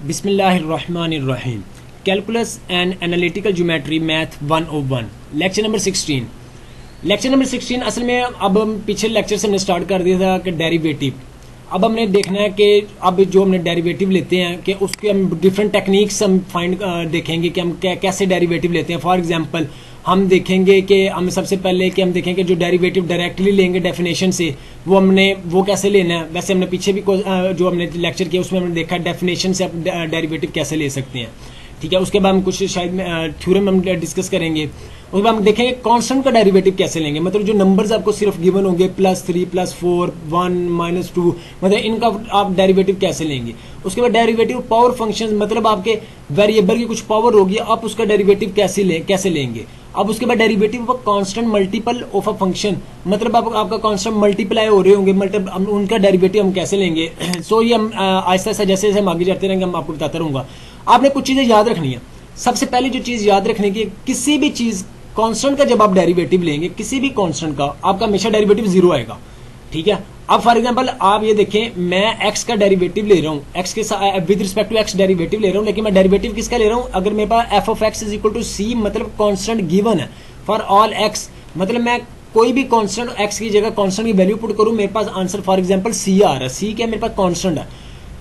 बिस्मिल्लाहिर्रहमानिर्रहीम। Calculus and analytical geometry math 101 lecture number 16। असल में अब हम पिछले लेक्चर से हमने स्टार्ट कर दिया था कि डेरिवेटिव। अब हमने देखना है कि अब जो हमने डेरिवेटिव लेते हैं कि उसके हम डिफरेंट टेक्निक्स हम फाइंड देखेंगे कि हम कैसे डेरिवेटिव लेते हैं। फॉर एग्जांपल हम देखेंगे कि हम सबसे पहले कि हम देखेंगे जो डेरिवेटिव डायरेक्टली लेंगे डेफिनेशन से वो कैसे लेना है। वैसे हमने पीछे भी जो हमने लेक्चर किया उसमें हमने देखा डेफिनेशन से आप डेरिवेटिव कैसे ले सकते हैं। ठीक है, उसके बाद हम कुछ शायद थ्योरम हम डिस्कस करेंगे। उसके बाद हम देखेंगे कांस्टेंट का डेरिवेटिव कैसे लेंगे, मतलब जो नंबर्स आपको सिर्फ गिवन होंगे +3 +4 1 -2, मतलब इनका आप डेरिवेटिव कैसे लेंगे। उसके बाद डेरिवेटिव पावर फंक्शंस, मतलब आपके वेरिएबल की कुछ पावर होगी, आप उसका डेरिवेटिव कैसे लेंगे। अब उसके बाद derivative of constant multiple of a function, मतलब आपका कांस्टेंट मल्टीप्लाई हो रहे होंगे, मतलब उनका डेरिवेटिव हम कैसे लेंगे। सो ये हम आहिस्ता आहिस्ता जैसे जैसे हम आगे जाते रहेंगे हम आपको बताता रहूंगा। आपने कुछ चीजें याद रखनी है। सबसे पहले जो चीज याद रखने की, किसी भी चीज कांस्टेंट का जब आप डेरिवेटिव लेंगे, किसी भी कांस्टेंट का आपका हमेशा डेरिवेटिव 0 आएगा। ठीक है, अब फॉर एग्जांपल आप ये देखें, मैं x का डेरिवेटिव ले रहा हूँ, x के साथ with respect to x derivative ले रहा हूँ, लेकिन मैं डेरिवेटिव किसका ले रहा हूँ, अगर मेरे पास f of x is equal to c, मतलब कांस्टेंट गिवन है फॉर ऑल x, मतलब मैं कोई भी कांस्टेंट x की जगह कांस्टेंट की वैल्यू पुट करूं, मेरे पास आंसर फॉर एग्जांपल c आ रहा है। c क्या मेरे पास कांस्टेंट है।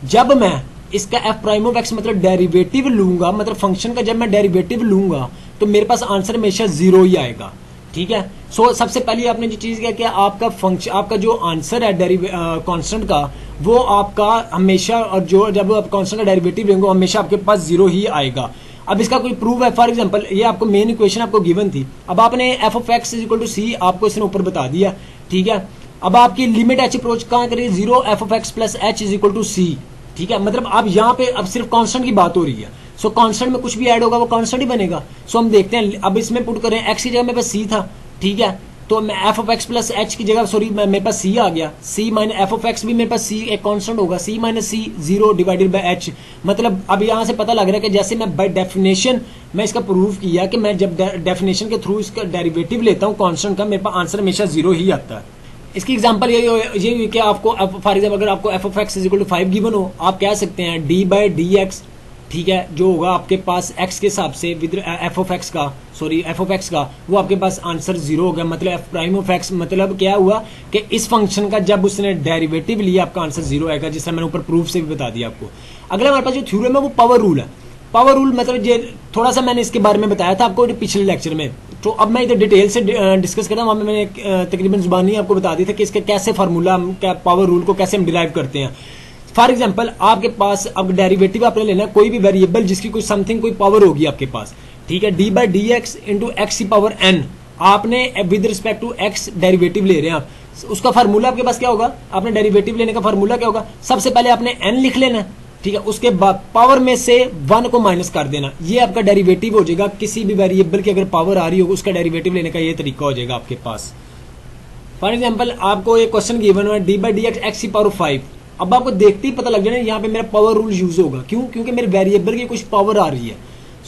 जब मैं इसका f प्राइम ऑफ x मतलब डेरिवेटिव लूंगा, मतलब फंक्शन का जब मैं डेरिवेटिव लूंगा तो मेरे पास आंसर हमेशा 0 ही आएगा। ठीक है, सो सबसे पहले आपने जो चीज क्या आपका फंक्शन, आपका जो आंसर है कांस्टेंट का, वो आपका हमेशा, और जो जब आप कांस्टेंट का डेरिवेटिव लेंगे हमेशा आपके पास 0 ही आएगा। अब इसका कोई प्रूफ है, फॉर एग्जांपल ये आपको मेन इक्वेशन आपको गिवन थी, अब आपने f of x is equal to c आपको इसने ऊपर बता दिया। ठीक है, अब आपकी लिमिट h अप्रोच कहां करिए, 0 f of x plus h is equal to c। ठीक है, मतलब अब यहाँ पे अब सिर्फ कांस्टेंट की बात हो रही है। सो कांस्टेंट में कुछ भी ऐड होगा वो कांस्टेंट ही बनेगा। सो हम देखते हैं, अब इसमें पुट करें x की जगह मेरे पास c था। ठीक है, तो मैं f of x plus h की जगह, सॉरी मेरे पास c आ गया, c minus f of x भी मेरे पास c एक कांस्टेंट होगा, c minus c 0 divided by h। मतलब अब यहाँ से पता लग रहा है कि जैसे मैं बाय डेफिनेशन मैं इसका प्रूफ किया कि मैं जब डेफिनेशन के थ्रू इसका डेरिवेटिव लेता हूँ कांस्टेंट का, मेरे पास आंसर हमेशा 0 ही आता है। इसकी एग्जांपल ये कि आपको फॉर एग्जांपल अगर आपको f of x is equal to 5 given हो, आप कह सकते हैं d बाय dx। ठीक है, जो होगा आपके पास x के हिसाब से विद f ऑफ x का, सॉरी f ऑफ x का, वो आपके पास आंसर 0 हो गया। मतलब f प्राइम ऑफ x, मतलब क्या हुआ कि इस फंक्शन का जब उसने डेरिवेटिव लिया आपका आंसर 0 आएगा, जिससे मैंने ऊपर प्रूफ से भी बता दिया आपको। अगला हमारे पास जो थ्योरम है वो पावर रूल है। पावर रूल मतलब ये थोड़ा सा मैंने इसके बारे में बताया था आपको पिछले लेक्चर में, तो अब मैं इधर डिटेल से डिस्कस करता हूँ। वहां मैंने तकरीबन जुबानी आपको बता दी था कि इसका कैसे फार्मूला, पावर रूल को कैसे हम डिराइव करते हैं। फॉर एग्जांपल आपके पास अब डेरिवेटिव आपने लेना कोई भी वेरिएबल जिसकी कोई समथिंग कोई पावर होगी आपके पास। ठीक है, d by D x into x की पावर n, आपने with respect to x derivative ले रहे हैं आप, उसका फार्मूला आपके पास क्या होगा, आपने डेरिवेटिव लेने का फार्मूला क्या होगा, सबसे पहले आपने n लिख लेना। ठीक है, उसके बाद पावर में से 1 को माइनस कर देना, ये आपका डेरिवेटिव हो जाएगा। किसी भी वेरिएबल की अगर पावर आ रही हो उसका डेरिवेटिव लेने का ये तरीका हो जाएगा आपके पास। फॉर एग्जांपल आपको एक क्वेश्चन गिवन है d by D X X की पावर 5। अब आपको देखते ही पता लग जाना यहाँ पे मेरा पावर रूल यूज होगा, क्यों, क्योंकि मेरे वेरिएबल की कुछ पावर आ रही है।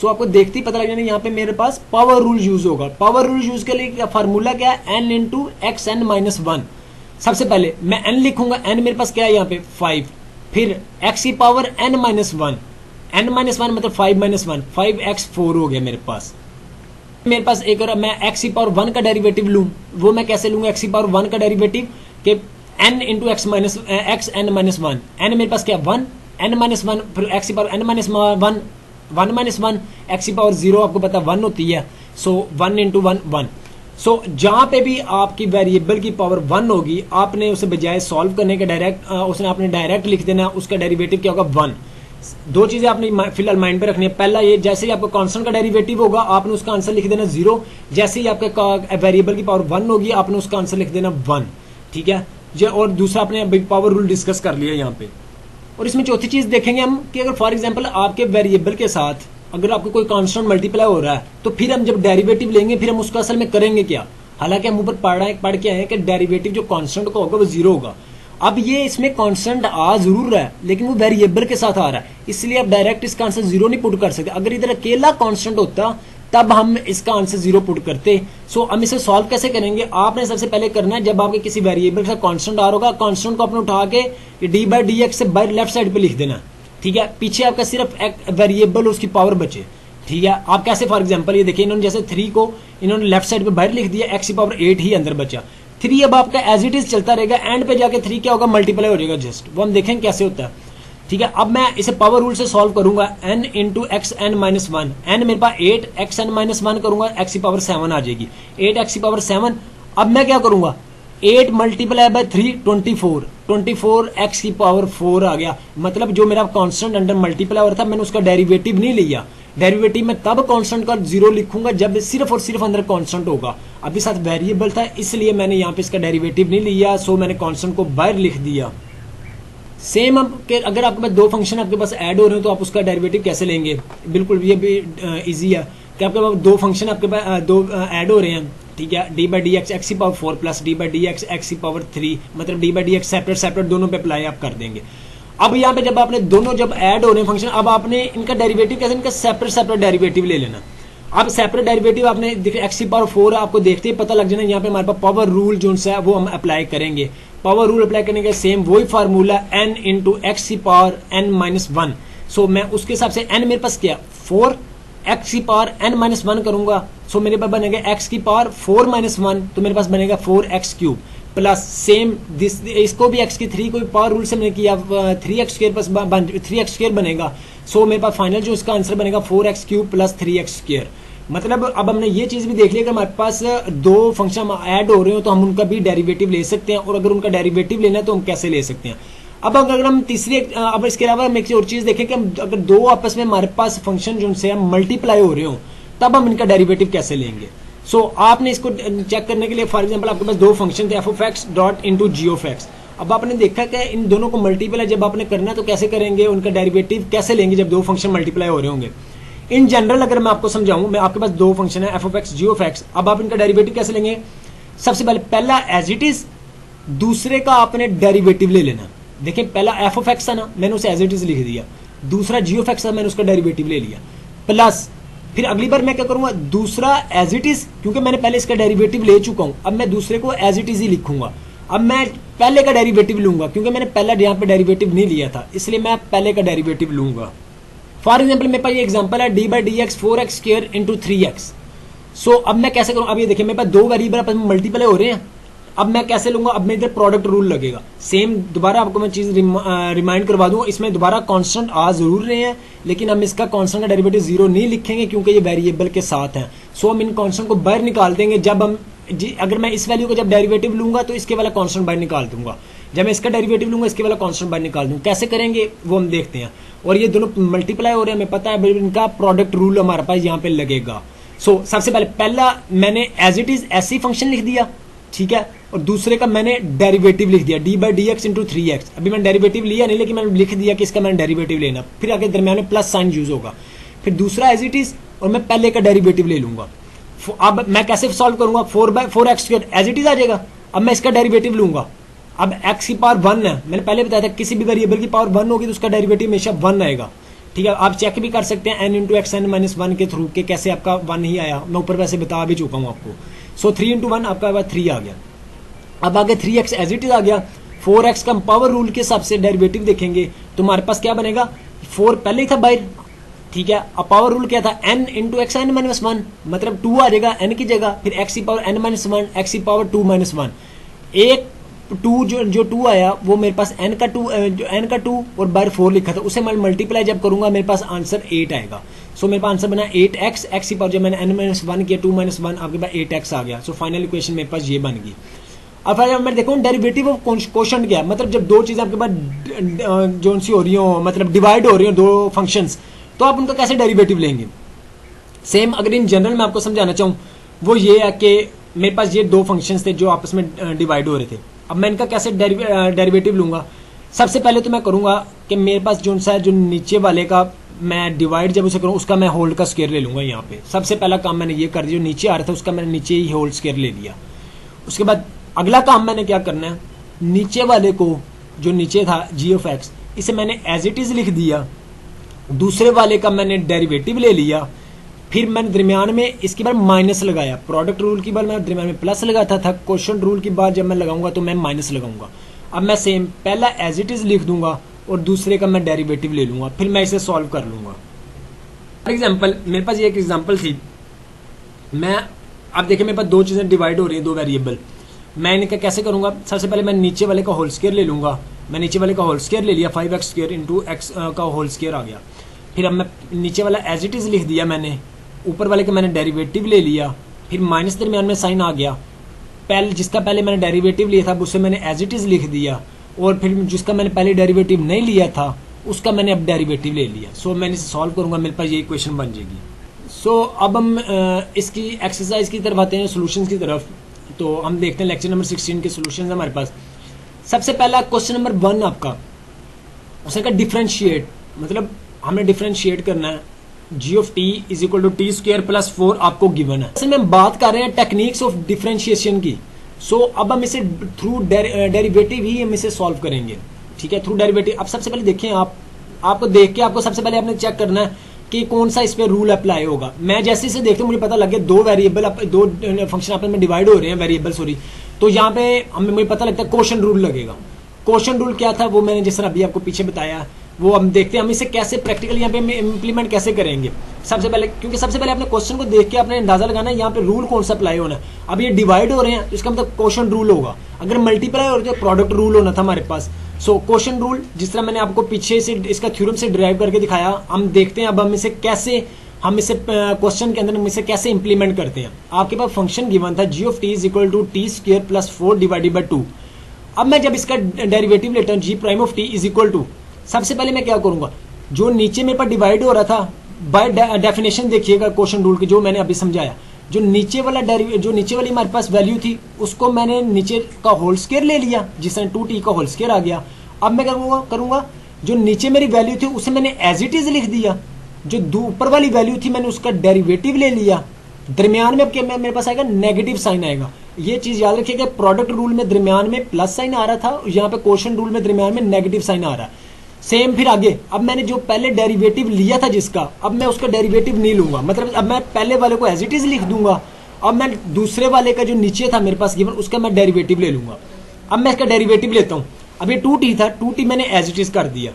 सो आपको देखते ही पता लग जाना यहाँ पे मेरे पास पावर रूल यूज होगा। पावर रूल यूज के लिए फार्मूला क्या है, n into x n minus 1। सबसे पहले मैं n लिखूंगा, n मेरे पास क्या है यहाँ पे 5, फिर x की power n minus 1, n minus 1 मतलब 5 माइनस 1, 5x 4 हो गया मेरे पास। मेरे पास एक और मैं x की पावर 1 का डेरिवेटिव लूं, वो मैं कैसे लूंगा, x की पावर 1 का डेरिवेटिव के n into x minus x n minus 1, n मेरे पास क्या 1, n माइनस 1, फिर x की power n minus 1, 1 minus 1, x की पावर 0 आपको पता 1 होती है। सो 1 इंटू 1 1। सो जहां पे भी आपकी वेरिएबल की पावर 1 होगी, आपने उसे बजाय सॉल्व करने के डायरेक्ट उसने आपने डायरेक्ट लिख देना, उसका डेरिवेटिव क्या होगा 1। दो चीजें आपने फिलहाल माइंड पे रखनी है। पहला ये, जैसे ही आपका कांस्टेंट का डेरिवेटिव होगा आपने उसका आंसर लिख देना 0, जैसे ही आपका वेरिएबल की पावर 1 होगी आपने उसका आंसर लिख देना 1। ठीक है, और दूसरा आपने पावर रूल डिस्कस कर लिया यहाँ पे। और इसमें चौथी चीज देखेंगे हम कि अगर फॉर एग्जांपल आपके वेरिएबल के साथ अगर आपको कोई कांस्टेंट मल्टीप्लाई हो रहा है, तो फिर हम जब डेरिवेटिव लेंगे फिर हम उसका असल में करेंगे क्या। हालांकि हम ऊपर पढ़ के आए हैं कि डेरिवेटिव जो कांस्टेंट का होगा वो 0 होगा। अब ये इसमें कांस्टेंट आ जरूर रहा है लेकिन वो वेरिएबल के साथ आ रहा है, इसलिए आप डायरेक्ट इसका आंसर 0 नहीं पुट कर सकते। अगर इधर अकेला कांस्टेंट होता तब हम इसका आंसर 0 पुट करते। सो हम इसे सॉल्व कैसे करेंगे, आपने सबसे पहले करना है, जब आपके किसी वेरिएबल का कांस्टेंट आ रहा होगा, कांस्टेंट को आपने उठा के d बाई डी एक्स से बाई लेफ्ट साइड पे लिख देना। ठीक है, पीछे आपका सिर्फ एक वेरिएबल उसकी पावर बचे। ठीक है, आप कैसे, फॉर एग्जांपल ये देखिए, इन्होंने जैसे 3 को इन्होंने लेफ्ट साइड पे बाहर लिख दिया, x की पावर 8 ही अंदर बचा। 3 अब आपका एज इट इज चलता रहेगा, एंड पे जाके 3 क्या होगा, मल्टीप्लाई हो जाएगा जस्ट, वो हम देखेंगे कैसे होता है। ठीक है, अब मैं इसे पावर रूल से सॉल्व करूंगा, n into x n minus one, n मेरे पास 8, एक्स एन माइनस वन करूंगा, x की पावर 7 आ जाएगी, 8x की पावर 7। अब मैं क्या करूंगा, 8 मल्टीप्लाई बाय 3 24, 24 x की पावर 4 आ गया। मतलब जो मेरा कांस्टेंट अंडर मल्टीप्लाई हो रहा था, मैंने उसका डेरिवेटिव नहीं लिया। डेरिवेटिव में तब कांस्टेंट का 0 लिखूंगा जब सिर्फ और सिर्फ अंदर कांस्टेंट होगा। अभी साथ वेरिएबल था, इसलिए मैंने यहाँ पे इसका डेरिवेटिव नहीं लिया, सो मैंने कांस्टेंट को बाहर लिख दिया। सेम अगर आपके पास 2 फंक्शन आपके पास ऐड हो रहे हो तो आप उसका डेरिवेटिव कैसे लेंगे, बिल्कुल ये भी इजी है कि आपके पास 2 फंक्शन आपके पास 2 ऐड हो रहे हैं। ठीक है, D by D X X की power 4 plus D by D X X की पावर 3, मतलब D by D X separate separate दोनों पे अप्लाई आप कर देंगे। अब यहाँ पे जब आपने दोनों जब ऐड हो रहे हैं फंक्शन, अब आपने इनका डेरिवेटिव कैसे, इनका सेपरेट सेपरेट डेरिवेटिव ले लेना। अब सेपरेट डेरिवेटिव आपने एक्स की पावर 4 आपको देखते ही पता लग जाना, यहाँ पे हमारे पास पावर रूल जो है वो हम अप्लाई करेंगे। पावर रूल अप्लाई करने का सेम वही फार्मूला, n इंटू एक्स की पावर n माइनस वन। सो मैं उसके हिसाब से n मेरे पास क्या 4, x की पावर n माइनस वन करूंगा, सो मेरे पास बनेगा x की पावर 4 माइनस वन, तो मेरे पास बनेगा 4x cube plus same this, इसको भी x की 3 को भी पावर रूल से मैंने किया 3x square plus 3x square बनेगा। सो मेरे पास फाइनल जो इसका आंसर बनेगा 4x cube plus 3x square. मतलब अब हमने ये चीज भी देख लिया कि हमारे पास 2 फंक्शन ऐड हो रहे हो तो हम उनका भी डेरिवेटिव ले सकते हैं, और अगर उनका डेरिवेटिव लेना है तो हम कैसे ले सकते हैं। अब अगर हम तीसरी, अब इसके अलावा हम एक और चीज देखें कि हम अगर 2 आपस में हमारे पास फंक्शन जो उनसे हम मल्टीप्लाई हो रहे हो तब हम इनका डेरिवेटिव कैसे लेंगे। सो आपने इसको चेक करने के लिए, फॉर एग्जांपल आपके पास 2 फंक्शन थे f of x dot into g of x. अब आपने देखा कि इन दोनों को मल्टीप्लाई जब आपने करना है तो कैसे करेंगे, उनका डेरिवेटिव कैसे लेंगे जब 2 फंक्शन मल्टीप्लाई हो रहे होंगे। इन जनरल अगर मैं आपको समझाऊं, मैं आपके पास 2 फंक्शन है f of x g of x, अब आप इनका डेरिवेटिव कैसे लेंगे। सबसे पहले पहला एज इट इज, दूसरे का आपने डेरिवेटिव ले लेना। देखिए पहला एफ ऑफ एक्स था ना, मैंने उसे एज इट इज लिख दिया, दूसरा जी ऑफ एक्स था, मैंने उसका डेरिवेटिव ले लिया, प्लस फिर अगली बार मैं क्या करूंगा, दूसरा एज इट इज, क्योंकि मैंने पहले इसका डेरिवेटिव ले चुका हूं, अब मैं दूसरे को एज इट इज ही लिखूंगा। अब मैं पहले का डेरिवेटिव लूंगा, क्योंकि मैंने पहला यहाँ पे डेरिवेटिव नहीं लिया था, इसलिए मैं पहले का डेरिवेटिव लूंगा। फॉर एग्जाम्पल मेरे पास ये एग्जाम्पल है D by D x 4x square into 3x। सो अब मैं कैसे करूं, अब ये देखिए मेरे पास 2 वेरिएबल आपस में मल्टीप्लाई हो रहे हैं, अब मैं कैसे लूंगा, अब मेरे इधर प्रोडक्ट रूल लगेगा। सेम दोबारा आपको मैं चीज रिमाइंड करवा दूं, इसमें दोबारा कांस्टेंट आ जरूर रहे हैं, लेकिन हम इसका कांस्टेंट का डेरिवेटिव 0 नहीं लिखेंगे क्योंकि ये वेरिएबल के साथ है। सो हम इन कांस्टेंट को बाहर निकाल देंगे जब हम अगर मैं इस वैल्यू को जब डेरिवेटिव लूंगा तो इसके वाला कांस्टेंट बाहर निकाल दूंगा, जब मैं इसका डेरिवेटिव लूंगा इसके वाला कांस्टेंट बाहर निकाल दूंगा। कैसे करेंगे वो हम देखते हैं। और ये दोनों मल्टीप्लाई हो रहे हैं, हमें पता है, इनका प्रोडक्ट रूल हमारे पास यहाँ पे लगेगा। सो सबसे पहला मैंने एज इट इज ऐसे ही फंक्शन लिख दिया, ठीक है, और दूसरे का मैंने डेरिवेटिव लिख दिया D by D x into 3x। अभी मैंने डेरिवेटिव लिया नहीं, लेकिन मैंने लिख दिया कि इसका मैंने डेरिवेटिव लेना, फिर आगे दरमियान में प्लस साइन यूज होगा, फिर दूसरा एज इट इज, और मैं पहले का डेरिवेटिव ले लूंगा। अब मैं कैसे सॉल्व करूंगा, 4x square as it is आ जाएगा। अब मैं इसका डेरिवेटिव लूंगा, अब x की पावर 1 है, मैंने पहले बताया था किसी भी वेरिएबल की पावर 1 होगी तो उसका डेरिवेटिव हमेशा 1 आएगा। ठीक है, आप चेक भी कर सकते हैं n into x n minus 1 के थ्रू के कैसे आपका 1 ही आया, मैं ऊपर वैसे बता भी चुका हूँ आपको। सो 3 इंटू 1 आपका 3 आ गया। अब आगे 3x एज इट इज आ गया, 4x का पावर रूल के हिसाब से डेरिवेटिव देखेंगे तो हमारे पास क्या बनेगा, 4 पहले ही था बाहर, ठीक है। अब पावर रूल क्या था, n into x n minus 1, मतलब 2 आ जाएगा n की जगह, फिर x की पावर n माइनस 1, x की पावर 2 माइनस 1, एक 2 जो 2 आया वो मेरे पास n का 2 और बाहर 4 लिखा था, उसे मैं मल्टीप्लाई जब करूंगा मेरे पास आंसर 8 आएगा। सो मेरे पास आंसर बना 8x, x की पावर जब मैंने n माइनस 1 किया 2 माइनस 1 आपके पास 8x आ गया। सो फाइनल इक्वेशन मेरे पास ये बन गई। अब फिर मैं देखूँ डेरिवेटिव ऑफ क्वोशंट क्या, मतलब जब 2 चीजें आपके पास जो सी हो रही हो, मतलब डिवाइड हो रही हो 2 फंक्शंस, तो आप उनका कैसे डेरिवेटिव लेंगे। सेम अगर इन जनरल मैं आपको समझाना चाहूँ वो ये है कि मेरे पास ये 2 फंक्शंस थे जो आपस में डिवाइड हो रहे थे। अब मैं इनका कैसे डेरिवेटिव लूंगा, सबसे पहले तो मैं करूंगा कि मेरे पास जो सा जो नीचे वाले का मैं डिवाइड जब उसे करूँ उसका मैं होल का स्क्वायर ले लूंगा। यहाँ पे सबसे पहला काम मैंने ये कर दिया, जो नीचे आ रहा था उसका मैंने नीचे ही होल स्क्वायर ले लिया। उसके बाद अगला काम मैंने क्या करना है, नीचे वाले को जो नीचे था जी ऑफ एक्स, इसे मैंने एज इट इज लिख दिया, दूसरे वाले का मैंने डेरिवेटिव ले लिया, फिर मैंने दरमियान में इसके बाद माइनस लगाया। प्रोडक्ट रूल की बार मैं दरमियान में प्लस लगाता था, क्वोशंट रूल की बार जब मैं लगाऊंगा तो मैं माइनस लगाऊंगा। अब मैं सेम पहला एज इट इज लिख दूंगा, और दूसरे का मैं डेरिवेटिव ले लूंगा, फिर मैं इसे सॉल्व कर लूंगा। फॉर एग्जाम्पल मेरे पास ये एक एग्जाम्पल थी, मैं अब देखिए मेरे पास दो चीज़ें डिवाइड हो रही हैं, दो वेरिएबल। मैं इनका कैसे करूंगा, सबसे पहले मैं नीचे वाले का होल स्क्वायर ले लूंगा। मैं नीचे वाले का होल स्क्वायर ले लिया, 5x² इंटू एक्स का होल स्क्वायर आ गया। फिर अब मैं नीचे वाला एज इट इज़ लिख दिया मैंने, ऊपर वाले का मैंने डेरिवेटिव ले लिया, फिर माइनस दरमियान में साइन आ गया। पहले जिसका पहले मैंने डेरिवेटिव लिया था उसे मैंने एज इट इज़ लिख दिया, और फिर जिसका मैंने पहले डेरिवेटिव नहीं लिया था उसका मैंने अब डेरिवेटिव ले लिया। सो मैंने इसे सॉल्व करूंगा, मेरे पास ये इक्वेशन बन जाएगी। सो अब हम इसकी एक्सरसाइज की तरफ आते हैं, सोल्यूशन की तरफ। तो हम देखते हैं लेक्चर नंबर 16 के सोल्यूशन हमारे पास। सबसे पहला क्वेश्चन नंबर 1 आपका, उसने कहा डिफरेंशिएट, मतलब हमने डिफरेंशिएट करना है। g of t is equal to t square plus 4 आपको गिवन है। इसमें हम बात कर रहे हैं टेक्निक्स ऑफ डिफरेंशिएशन की। सो अब हम इसे थ्रू डेरिवेटिव ही हम इसे सॉल्व करेंगे, ठीक है, थ्रू डेरिवेटिव। अब सबसे पहले देखें, आपको देख के आपको सबसे पहले आपने चेक करना है कि कौन सा इस पे रूल अप्लाई होगा। मैं जैसे इसे देखते मुझे पता लग गया दो वेरिएबल, दो फंक्शन आपस में डिवाइड हो रहे हैं, वेरिएबल सॉरी, तो यहाँ पे हमें मुझे पता लगता है क्वोशंट रूल लगेगा। क्वोशंट रूल क्या था वो मैंने जिस तरह अभी आपको पीछे बताया, वो हम देखते हैं हम इसे कैसे प्रैक्टिकली यहाँ पे इम्प्लीमेंट कैसे करेंगे। सबसे पहले, क्योंकि सबसे पहले अपने क्वेश्चन को देख के आपने अंदाजा लगाना है यहाँ पे रूल कौन सा अप्लाई होना है। अब ये डिवाइड हो रहे हैं तो इसका मतलब क्वोशंट रूल होगा, अगर मल्टीप्लाई हो रहे तो प्रोडक्ट रूल होना था हमारे पास। सो क्वोशंट रूल जिस तरह मैंने आपको पीछे से इसका थ्योरम से डिराइव करके दिखाया, हम देखते हैं अब हम इसे कैसे, हम इसे क्वेश्चन के अंदर हम इसे कैसे इंप्लीमेंट करते हैं। आपके पास फंक्शन गिवन था g of t is equal to t square plus 4 divided by 2। अब मैं जब इसका डेरिवेटिव लेता हूँ g prime of t is equal to, सबसे पहले मैं क्या करूंगा, जो नीचे मेरे पास डिवाइड हो रहा था बाय डेफिनेशन देखिएगा क्वेश्चन रूल की जो मैंने अभी समझाया, जो नीचे वाली हमारे पास वैल्यू थी उसको मैंने नीचे का होल स्क्वायर ले लिया, जिससे 2t का होल स्क्वायर आ गया। अब मैं करूंगा जो नीचे मेरी वैल्यू थी उसे मैंने एज इट इज लिख दिया, जो ऊपर वाली वैल्यू थी मैंने उसका डेरिवेटिव ले लिया। दरमियान में अब क्या मेरे पास आएगा, नेगेटिव साइन आएगा। ये चीज याद रखिएगा, प्रोडक्ट रूल में दरमियान में प्लस साइन आ रहा था, यहाँ पे क्वोशंट रूल में दरमियान में नेगेटिव साइन आ रहा है। सेम फिर आगे, अब मैंने जो पहले डेरिवेटिव लिया था जिसका, अब मैं उसका डेरिवेटिव नहीं लूंगा, मतलब अब मैं पहले वाले को एज इट इज लिख दूंगा। अब मैं दूसरे वाले का जो नीचे था मेरे पास गिवन उसका मैं डेरिवेटिव ले लूंगा। अब मैं इसका डेरिवेटिव लेता हूँ, अब ये 2t था, 2t मैंने एज इट इज कर दिया।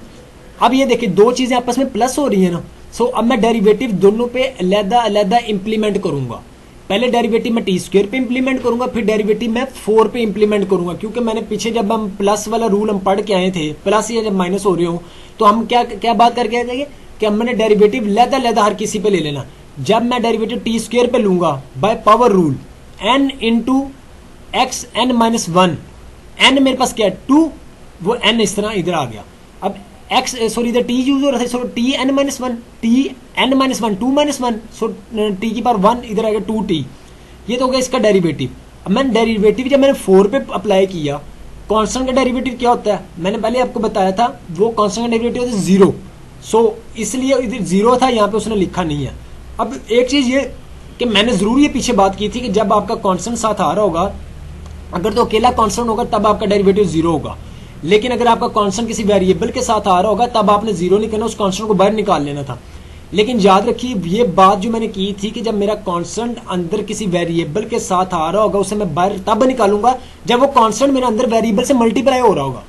अब ये देखिए दो चीजें आपस में प्लस हो रही है ना, सो अब मैं डेरिवेटिव दोनों पे अलग-अलग इंप्लीमेंट करूंगा। पहले डेरिवेटिव मैं टी स्क्वायर पे इंप्लीमेंट करूंगा, फिर डेरिवेटिव मैं 4 पे इंप्लीमेंट करूंगा, क्योंकि मैंने पीछे जब हम प्लस वाला रूल हम पढ़ के आए थे, प्लस या जब माइनस हो रहे हो तो हम क्या बात करके आए थे कि हमने डेरिवेटिव लहदा हर किसी पे ले लेना। जब मैं डेरिवेटिव टी स्क्वायर पे लूंगा by power rule n into x n minus 1, n मेरे पास क्या है 2, वो n इस तरह इधर आ गया। अब x सॉरी इधर t यूज हो रहा था, सो t n minus 1, t n minus 1, 2 minus 1, सो t की पावर 1 इधर आएगा 2t। ये तो हो गया इसका डेरिवेटिव। अब मैंने डेरिवेटिव जब मैंने 4 पे अप्लाई किया, कांस्टेंट का डेरिवेटिव क्या होता है मैंने पहले आपको बताया था, वो कांस्टेंट का डेरिवेटिव होता है 0। सो इसलिए इधर 0 था, यहाँ पे उसने लिखा नहीं है। अब एक चीज ये कि मैंने जरूर ये पीछे बात की थी कि जब आपका कांस्टेंट साथ आ रहा होगा, अगर तो अकेला कांस्टेंट होगा तब आपका डेरिवेटिव 0 होगा, लेकिन अगर आपका कांस्टेंट किसी वेरिएबल के साथ आ रहा होगा तब आपने 0 नहीं करना, उस कांस्टेंट को बाहर निकाल लेना था। लेकिन याद रखिए ये बात जो मैंने की थी कि जब मेरा कांस्टेंट अंदर किसी वेरिएबल के साथ आ रहा होगा उसे मैं बाहर तब निकालूंगा जब वो कांस्टेंट मेरे अंदर वेरिएबल से मल्टीप्लाई हो रहा होगा।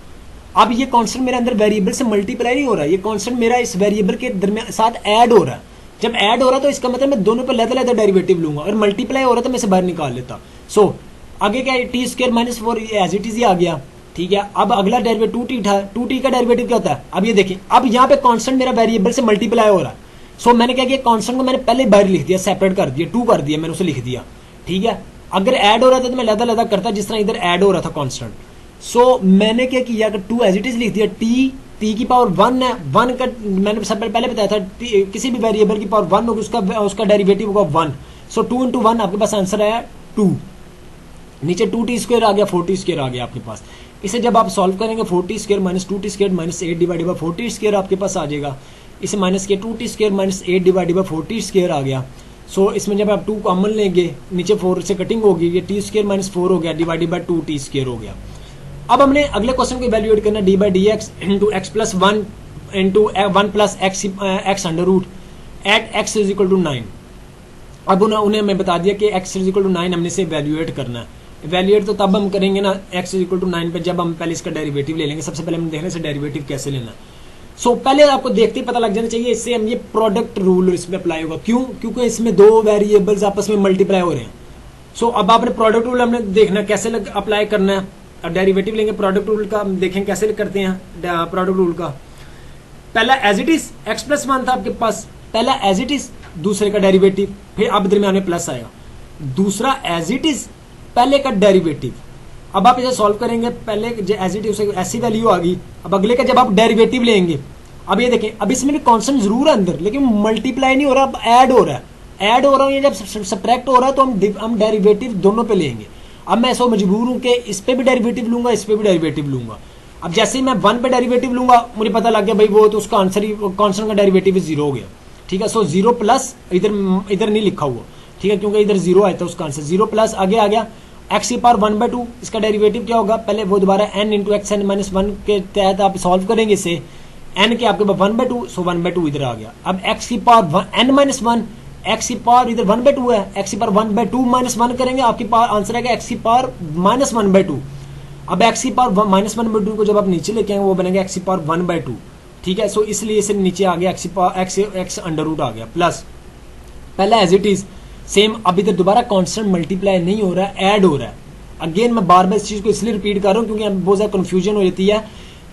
अब ये कांस्टेंट मेरे अंदर वेरिएबल से मल्टीप्लाई नहीं हो रहा, ये कांस्टेंट मेरा इस वेरिएबल के दरमियान साथ ऐड हो रहा है। जब ऐड हो रहा तो इसका मतलब मैं दोनों पर लहदा डेरिवेटिव लूंगा, और मल्टीप्लाई हो रहा तो मैं इसे बाहर निकाल लेता। सो आगे क्या है, T square minus 4 as it is ही आ गया, ठीक है। अब अगला डेरिवेटिव 2t था, 2t का डेरिवेटिव क्या होता है, अब ये देखिए, अब यहाँ पे कांस्टेंट मेरा वेरिएबल से मल्टीप्लाई हो रहा है। सो मैंने क्या किया, कांस्टेंट को मैंने पहले बाहर लिख दिया, सेपरेट कर दिया, 2 कर दिया मैंने, उसे लिख दिया, ठीक है। अगर ऐड हो रहा था तो मैं लहदा करता, जिस तरह इधर ऐड हो रहा था कांस्टेंट। सो मैंने क्या किया, 2 एज इट इज लिख दिया, t की पावर 1 है, 1 का मैंने सब पहले बताया था, किसी भी वेरिएबल की पावर 1 होगी उसका डेरिवेटिव होगा 1। सो 2 इंटू 1 आपके पास आंसर आया 2, नीचे 2t स्क्वायर आ गया, 4t स्क्वायर आ गया आपके पास। इसे जब आप सॉल्व करेंगे 4t square minus 2t square minus 8 divided by 4t square आपके पास आ जाएगा। इसे माइनस किया, 2t square minus 8 divided by 4t square आ गया। सो इसमें जब आप 2 कॉमन लेंगे, नीचे 4 से कटिंग होगी, ये t स्क्वायर माइनस 4 हो गया डिवाइडेड बाय 2t स्क्वायर हो गया। अब हमने अगले क्वेश्चन को इवैल्यूएट करना, d by D x into x plus 1 into 1 plus x under root at x is equal to 9। अब उन्हें हमें बता दिया कि एक्स इज इक्वल टू 9 हमने इसे इवैल्यूएट करना है। इवैल्यूएट तो तब हम करेंगे ना एक्स इज इक्वल टू 9 पे, जब हम पहले इसका डेरिवेटिव ले लेंगे। सबसे पहले हम देखने से डेरिवेटिव कैसे लेना है। सो पहले आपको देखते ही पता लग जाना चाहिए, इससे हम ये प्रोडक्ट रूल इसमें अप्लाई होगा। क्यों? क्योंकि इसमें दो वेरिएबल्स आपस में मल्टीप्लाई हो रहे हैं। सो अब आपने प्रोडक्ट रूल हमने देखना कैसे अप्लाई करना है। अब डेरिवेटिव लेंगे प्रोडक्ट रूल का, हम देखें कैसे करते हैं प्रोडक्ट रूल का। पहला as it is x plus one था आपके पास, पहला एज इट इज, दूसरे का डेरिवेटिव, फिर अब दरमियान में प्लस आएगा, दूसरा एज इट इज, पहले का डेरिवेटिव। अब आप इसे सॉल्व करेंगे, पहले एज इट इज ऐसी वैल्यू आ गई, अब अगले का जब आप डेरिवेटिव लेंगे, अब ये देखें, अब इसमें भी कांस्टेंट जरूर है अंदर, लेकिन मल्टीप्लाई नहीं हो रहा, अब ऐड हो रहा है। ऐड हो रहा है, जब सब्ट्रैक्ट हो रहा है तो हम डेरिवेटिव दोनों पे लेंगे। अब मैं ऐसा मजबूर हूं कि इस पे भी डेरिवेटिव लूंगा, इस पे भी डेरिवेटिव लूंगा। अब जैसे ही मैं 1 पे डेरिवेटिव लूंगा, मुझे पता लग गया भाई वो तो उसका आंसर ही कांस्टेंट का डेरिवेटिव 0 हो गया। ठीक है, सो 0 प्लस, इधर नहीं लिखा हुआ, ठीक है, क्योंकि इधर 0 आया था उसका आंसर। 0 प्लस आगे आ गया एक्स की पावर 1/2, इसका डेरिवेटिव क्या होगा, पहले वो दोबारा n into x n minus 1 के तहत आप सॉल्व करेंगे इसे, n के आपके पास 1/2, सो 1/2 इधर आ गया। अब x की पावर n माइनस 1, x की पावर इधर 1/2 है, x की पावर 1/2 माइनस 1 करेंगे, आपकी पावर आंसर आएगा x की पावर माइनस 1/2। अब x की पावर माइनस 1/2 को जब आप नीचे लेके आएंगे वो बनेगा x की पावर 1/2। ठीक है, सो इसलिए इसे नीचे आ गया x अंडर रूट आ गया, प्लस पहला एज इट इज सेम। अब इधर दोबारा कांस्टेंट मल्टीप्लाई नहीं हो रहा है, ऐड हो रहा है। अगेन मैं बार बार इस चीज को इसलिए रिपीट कर रहा हूं क्योंकि बहुत ज्यादा कंफ्यूजन हो जाती है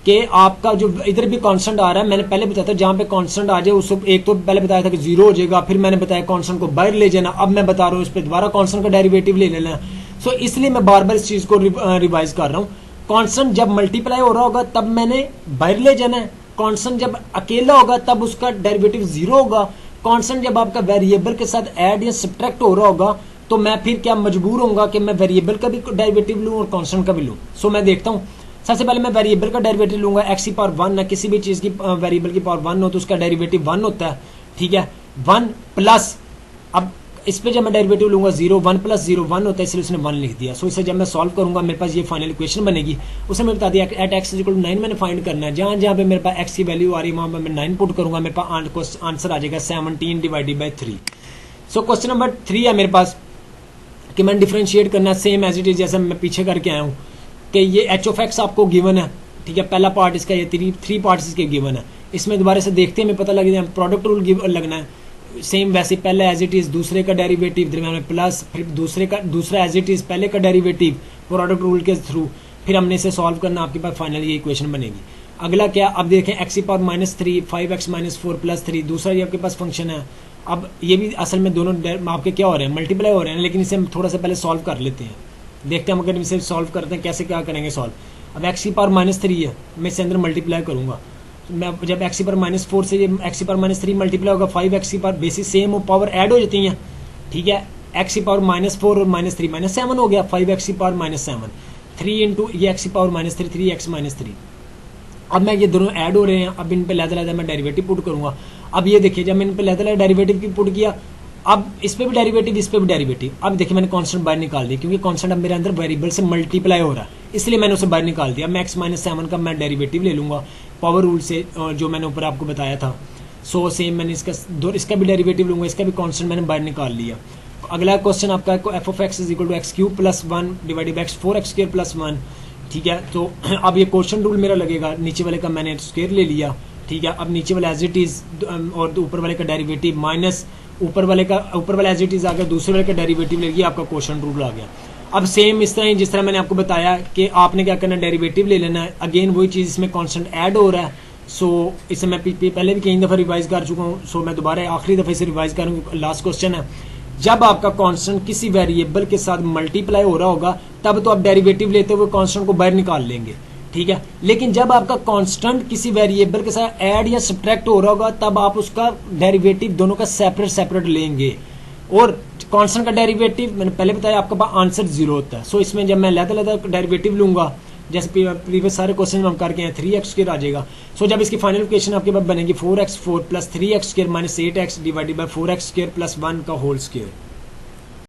कि आपका जो इधर भी कांस्टेंट आ रहा है, मैंने पहले बताया था जहां पे कांस्टेंट आ जाए उसको, एक तो पहले बताया था कि 0 हो जाएगा, फिर मैंने बताया कांस्टेंट को बाहर ले जाना, अब मैं बता रहा हूं इस पे दोबारा कांस्टेंट का डेरिवेटिव ले लेना। सो इसलिए मैं बार बार इस चीज को रिवाइज कर रहा हूं। कांस्टेंट जब मल्टीप्लाई हो रहा होगा तब मैंने बाहर ले जाना है, कांस्टेंट जब अकेला होगा तब उसका डेरिवेटिव 0 होगा, कांस्टेंट जब आपका वेरिएबल के साथ ऐड या सब्ट्रैक्ट हो रहा होगा तो मैं फिर क्या मजबूर होऊंगा कि मैं वेरिएबल का भी डेरिवेटिव लूं और कांस्टेंट का भी लूं। सो मैं देखता हूं, सबसे पहले मैं वेरिएबल का डेरिवेटिव लूंगा, एक्स की पावर 1 है, किसी भी चीज की वेरिएबल की पावर 1 हो तो उसका डेरिवेटिव 1 होता है। ठीक है, 1 प्लस, अब इस पे जब मैं डेरिवेटिव लूंगा 0, 1 प्लस 0 1 होता है, इसलिए उसने 1 लिख दिया। सो इसे जब मैं सॉल्व करूंगा मेरे पास ये फाइनल इक्वेशन बनेगी। उसे मैं बता दिया एट एक्स इक्वल टू 9 मैंने फाइंड करना है, जहां जहां पे मेरे पास एक्स की वैल्यू आ रही है वहां पर मैं 9 पुट करूंगा, मेरे पास आंसर आ जाएगा 17 divided by 3। So question number 3 है मेरे पास कि मैंने डिफरेंशिएट करना सेम एज इट इज जैसे मैं पीछे करके आया हूँ कि ये एच ऑफ एक्स आपको गिवन है। ठीक है, पहला पार्ट इसका, ये थ्री पार्ट्स इसके गिवन है। इसमें दोबारा से देखते हैं, हमें पता लग जाए प्रोडक्ट रूल लगना है सेम वैसे, पहला एज इट इज, दूसरे का डेरिवेटिव, दरमियान में प्लस, फिर दूसरा एज इट इज, पहले का डेरिवेटिव प्रोडक्ट रूल के थ्रू, फिर हमने इसे सॉल्व करना, आपके पास फाइनल ये इक्वेशन बनेगी। अगला क्या, अब देखें एक्स की पावर -3 5x - 4 + 3, दूसरा ये आपके पास फंक्शन है। अब ये भी असल में दोनों आपके क्या हो रहे हैं, मल्टीप्लाई हो रहे हैं, लेकिन इसे हम थोड़ा सा पहले सॉल्व कर लेते हैं, देखते हैं हम अगर इसे सॉल्व करते हैं कैसे क्या करेंगे सॉल्व। अब एक्स की पावर -3 है, मैं इससे अंदर मल्टीप्लाई करूंगा, मैं जब एक्स की पावर -4 से एक्स की पावर -3 मल्टीप्लाई होगा, 5x की पावर बेसिस सेम हो, पावर ऐड हो जाती हैं। ठीक है, एक्स की पावर -4 और -3 -7 हो गया, 5x की पावर -7, 3 इंटू ये एक्स की पावर -3 3x -3। अब मैं ये दोनों ऐड हो रहे हैं, अब इन पे लहदा मैं डेरिवेटिव पुट करूंगा। अब ये देखिए जब मैंने इन पे लहदा डेरिवेटिव की पुट किया, अब इस पे भी डेरिवेटिव, इस पे भी डेरिवेटिव। अब देखिए मैंने कांस्टेंट बाहर निकाल दिया, क्योंकि कांस्टेंट अब मेरे अंदर वेरिएबल से मल्टीप्लाई हो रहा है, इसलिए मैंने उसे बाहर निकाल दिया। मैं x -7 का मैं डेरिवेटिव ले लूंगा पावर रूल से, जो मैंने ऊपर आपको बताया था। सो सेम मैंने इसका भी डेरिवेटिव लूंगा, इसका भी कांस्टेंट मैंने बाहर निकाल लिया। अगला क्वेश्चन आपका f of x = x³ + 1 divided by x 4x² + 1। ठीक है, तो अब ये क्वेश्चन रूल मेरा लगेगा, नीचे वाले का मैंने स्क्वायर ले लिया। ठीक है, अब नीचे वाला एज इट इज और ऊपर वाले का डेरिवेटिव माइनस ऊपर वाला एज इट इज आ गया, दूसरे वाले का डेरिवेटिव ले लिया, आपका क्वेश्चन रूल आ गया। अब सेम इस तरह ही जिस तरह मैंने आपको बताया कि आपने क्या करना है, डेरिवेटिव ले लेना है। अगेन वही चीज़, इसमें कांस्टेंट ऐड हो रहा है। सो इसे मैं पहले भी कई दफ़ा रिवाइज कर चुका हूँ, सो मैं दोबारा आखिरी दफ़ा इसे रिवाइज करूँगा। लास्ट क्वेश्चन है, जब आपका कांस्टेंट किसी वेरिएबल के साथ मल्टीप्लाई हो रहा होगा तब तो आप डेरिवेटिव लेते हुए कांस्टेंट को बाहर निकाल लेंगे। ठीक है, लेकिन जब आपका कांस्टेंट किसी वेरिएबल के साथ ऐड या सब्ट्रैक्ट हो रहा होगा तब आप उसका डेरिवेटिव दोनों का सेपरेट लेंगे। और कांस्टेंट का डेरिवेटिव मैंने पहले बताया आपका पास आंसर 0 होता है। सो इसमें जब मैं लहदा डेरिवेटिव लूंगा, जैसे प्रीवियस सारे क्वेश्चन हम करके हैं, 3x² आ जाएगा। सो जब इसकी फाइनल इक्वेशन आपके पास बनेगी 4x4 + 3x² - 8x divided by 4x² + 1 का होल स्क्वायर।